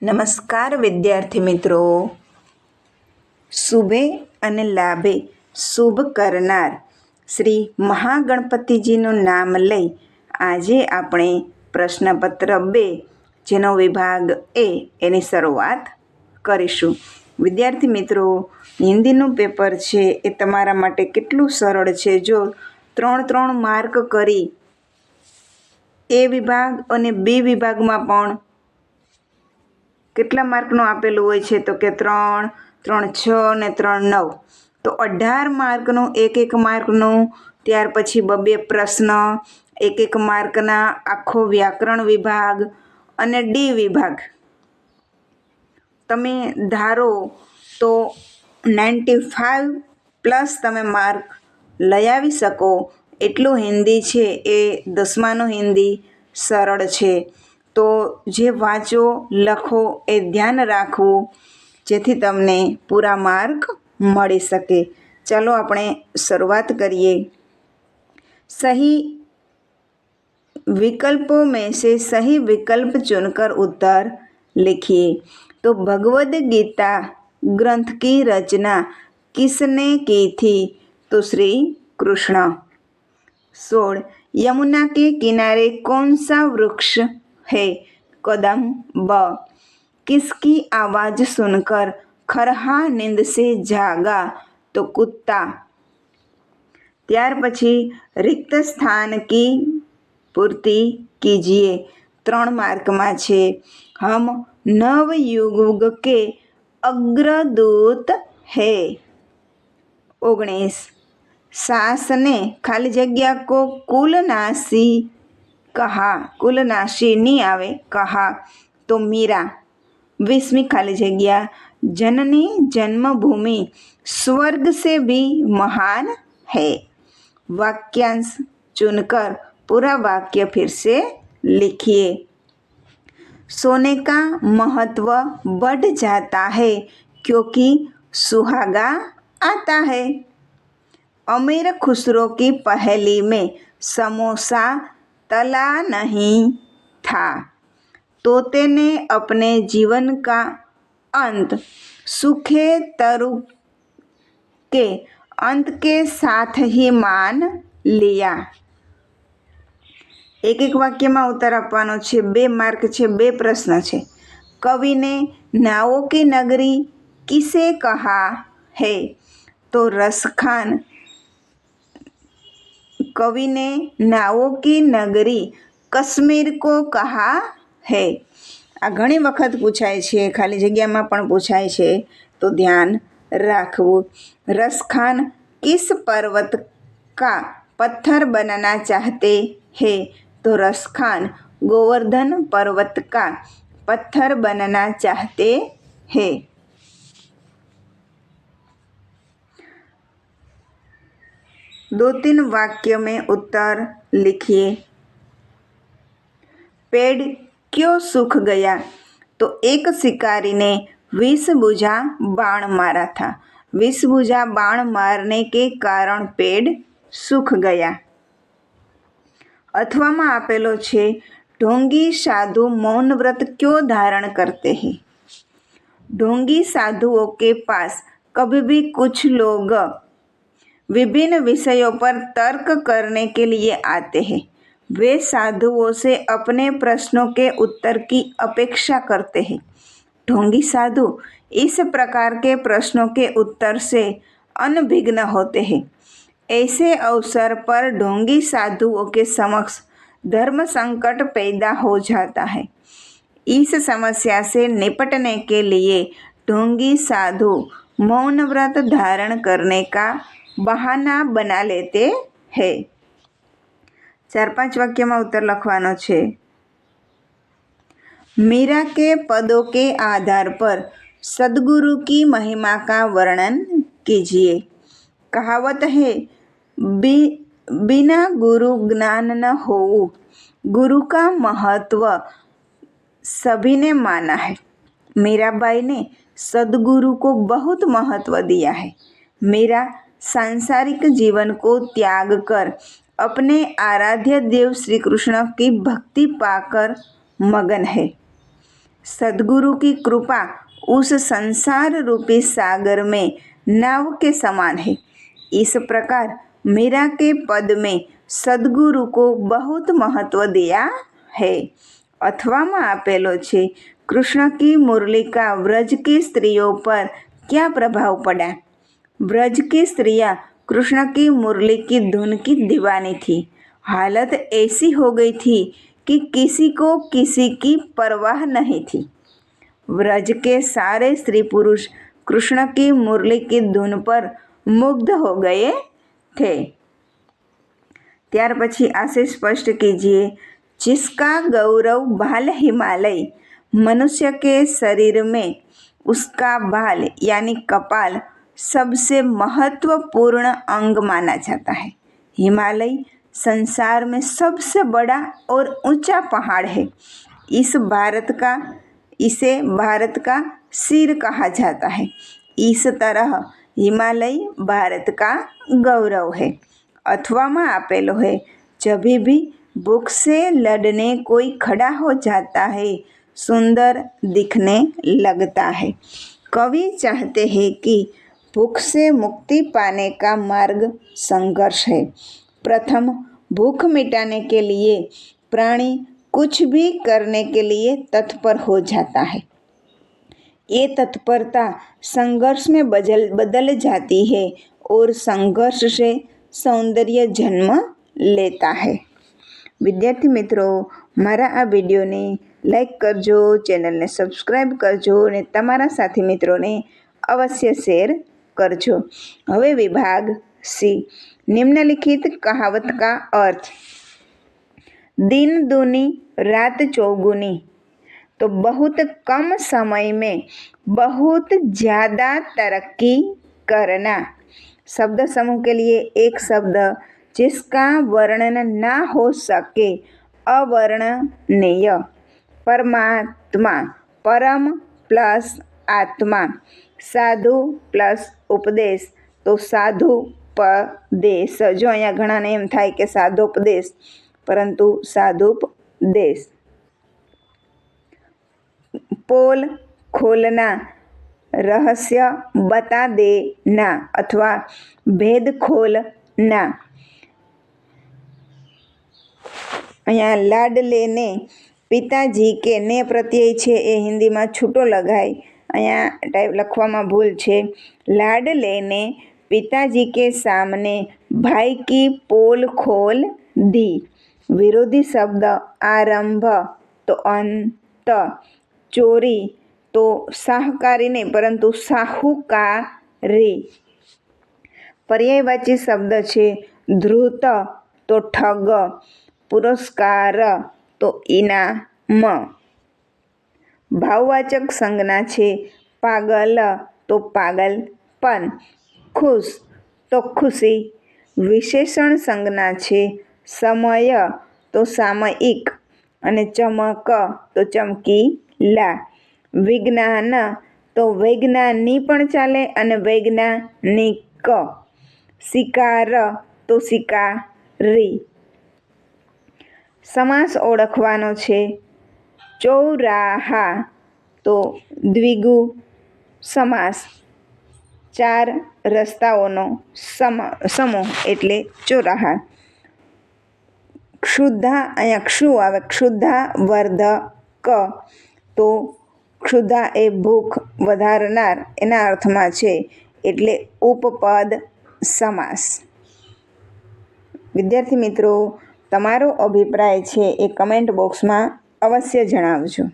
નમસ્કાર વિદ્યાર્થી મિત્રો. શુભે અને લાભે શુભ કરનાર શ્રી મહાગણપતિજીનું નામ લઈ આજે આપણે પ્રશ્નપત્ર 2 જેનો વિભાગ એ એની શરૂઆત કરીશું. વિદ્યાર્થી મિત્રો, હિન્દીનું પેપર છે એ તમારા માટે કેટલું સરળ છે. જો 3 માર્ક કરી એ વિભાગ અને બી વિભાગમાં પણ કેટલા માર્કનું આપેલું હોય છે તો કે 3, 3, 6 ને 3, 9. તો 18 માર્કનું એક માર્કનું, ત્યાર પછી 2 પ્રશ્ન, એક માર્કના આખો વ્યાકરણ વિભાગ અને ડી વિભાગ. તમે ધારો તો 95+ તમે માર્ક લઈ આવી શકો એટલું હિન્દી છે એ 10માનું હિન્દી સરળ છે. તો જે વાંચો લખો એ ધ્યાન રાખવું જેથી તમને પૂરા માર્ક મળી શકે. ચાલો આપણે શરૂઆત કરીએ. सही विकल्पों में से सही विकल्प चुनकर उत्तर लिखिए. तो भगवद गीता ग्रंथ की रचना किसने की थी? तो श्री कृष्ण. 16. यमुना के किनारे कौन सा वृक्ष है? कदम. ब. किसकी आवाज सुनकर खरहा नींद से जागा? तो कुत्ता. ત્યાર પછી रिक्त स्थान की पूर्ति कीजिए. 3 मार्कમાં છે. हम नवयुग के अग्रदूत है. 19. सास ने खाली जग्या को कुलनाशी कहा. कुलनाशी नहीं आवे कहा तो मीरा. 20वीं खाली जग्या जननी जन्मभूमि स्वर्ग से भी महान है. वाक्यांश चुनकर पूरा वाक्य फिर से लिखिए. सोने का महत्व बढ़ जाता है क्योंकि सुहागा आता है. अमीर खुसरो की पहेली में समोसा तला नहीं था. तोते ने अपने जीवन का अंत सूखे तरु के अंत के साथ ही मान लिया. एक वाक्यમાં ઉત્તર આપવાનો છે. 2 માર્ક છે, 2 પ્રશ્ન છે. कवि ने नावों की नगरी किसे कहा है? तो रसखान. कवि ने नावों की नगरी कश्मीर को कहा है. આ ઘણી વખત પૂછાય છે, ખાલી જગ્યામાં પણ પૂછાય છે તો ધ્યાન રાખવું. रसखान किस पर्वत का पत्थर बनाना चाहते हैं? तो रसखान गोवर्धन पर्वत का पत्थर बनाना चाहते हैं. 2-3 वाक्य में उत्तर लिखिए. पेड़ क्यों सूख गया? तो एक शिकारी ने विषबूझा बाण मारा था. विषबूझा बाण मारने के कारण पेड़ सूख गया. अथवा आपेलो छे ढोंगी साधु मौन व्रत क्यों धारण करते हैं? ढोंगी साधुओं के पास कभी भी कुछ लोग विभिन्न विषयों पर तर्क करने के लिए आते हैं. वे साधुओं से अपने प्रश्नों के उत्तर की अपेक्षा करते हैं. ढोंगी साधु इस प्रकार के प्रश्नों के उत्तर से अनभिज्ञ होते हैं. ऐसे अवसर पर ढोंगी साधुओं के समक्ष धर्म संकट पैदा हो जाता है. इस समस्या से निपटने के लिए ढोंगी साधु मौन व्रत धारण करने का बहाना बना लेते हैं. 4-5 वाक्यમાં उत्तर લખવાનો છે. मीरा के पदों के आधार पर सद्गुरु की महिमा का वर्णन कीजिए. कहावत है बिना गुरु ज्ञान न हो. गुरु का महत्व सभी ने माना है. मीराबाई ने सद्गुरु को बहुत महत्व दिया है. मीरा सांसारिक जीवन को त्याग कर अपने आराध्य देव श्री कृष्ण की भक्ति पाकर मगन है. सद्गुरु की कृपा उस संसार रूपी सागर में नाव के समान है। इस प्रकार मीरा के पद में सद्गुरु को बहुत महत्व दिया है। अथवा आपेलो छे, कृष्ण की मुरली का व्रज की स्त्रियों पर क्या प्रभाव पड़ा। व्रज की स्त्रियां कृष्ण की मुरली की धुन की दीवानी थी। हालत ऐसी हो गई थी कि किसी को किसी की परवाह नहीं थी। व्रज के सारे स्त्री पुरुष कृष्ण की मुरली की धुन पर मुग्ध हो गए थे। त्यार पछी आसे स्पष्ट कीजिए, जिसका गौरव बाल हिमालय, मनुष्य के शरीर में उसका बाल यानी कपाल सबसे महत्वपूर्ण अंग माना जाता है। हिमालय संसार में सबसे बड़ा और ऊंचा पहाड़ है। इसे भारत का सिर कहा जाता है। इस तरह हिमालय भारत का गौरव है। अथवा में आपेलो है, जब भी भूख से लड़ने कोई खड़ा हो जाता है, सुंदर दिखने लगता है। कवि चाहते हैं कि भूख से मुक्ति पाने का मार्ग संघर्ष है। प्रथम भूख मिटाने के लिए प्राणी कुछ भी करने के लिए तत्पर हो जाता है। ये तत्परता संघर्ष में बदल जाती है और संघर्ष से सौंदर्य जन्म लेता है। विद्यार्थी मित्रों, मारा आ विडियोने लाइक करजो, चेनलने सब्सक्राइब करजो અને તમારા સાથી મિત્રોને અવશ્ય શેર करजो। હવે विभाग सी, निम्नलिखित कहावत का अर्थ। दिन दूनी रात चौगुनी, तो बहुत कम समय में बहुत ज़्यादा तरक्की करना। शब्द समूह के लिए एक शब्द जिसका वर्णन ना हो सके, अवर्णनीय। परमात्मा, परम प्लस आत्मा। साधु प्लस उपदेश, तो साधुपदेश। जो अहींया घणाने एम थाय के साधोपदेश, परंतु साधुपदेश। पोल खोलना, रहस्य बता देना अथवा भेद खोलना। अहींया लाड लेने पिताजी के ने प्रत्यय छे ए हिंदी में छूटो लगाय। अहींया टाइप लखवामां भूल छे। लाड लेने पिताजी के सामने भाई की पोल खोल दी। विरोधी शब्द आरंभ, तो अंत। चोरी, तो शाहकारी नहीं परंतु साहूकारी। पर्यायवाची शब्द छे धूर्त, तो ठग। पुरस्कार, तो इनाम। भाववाचक संज्ञा छे पागल, तो पागलपन। खुश, तो खुशी। विशेषण संज्ञा छे समय, तो सामयिक અને ચમક, તો ચમકીલા। વિજ્ઞાન, તો વૈજ્ઞાનિક પણ ચાલે અને વૈજ્ઞાનિક। શિકાર, તો શિકારી। સમાસ ઓળખવાનો છે ચૌરાહા, તો દ્વિગુ સમાસ। ચાર રસ્તાઓનો સમૂહ એટલે ચોરાહા। ક્ષુધા, અહીંયા ક્ષુ આવે, ક્ષુધા વર્ધક, તો ક્ષુધા એ ભૂખ વધારનાર એના અર્થમાં છે એટલે ઉપપદ સમાસ। વિદ્યાર્થી મિત્રો, તમારો અભિપ્રાય છે એ કમેન્ટ બોક્સમાં અવશ્ય જણાવજો।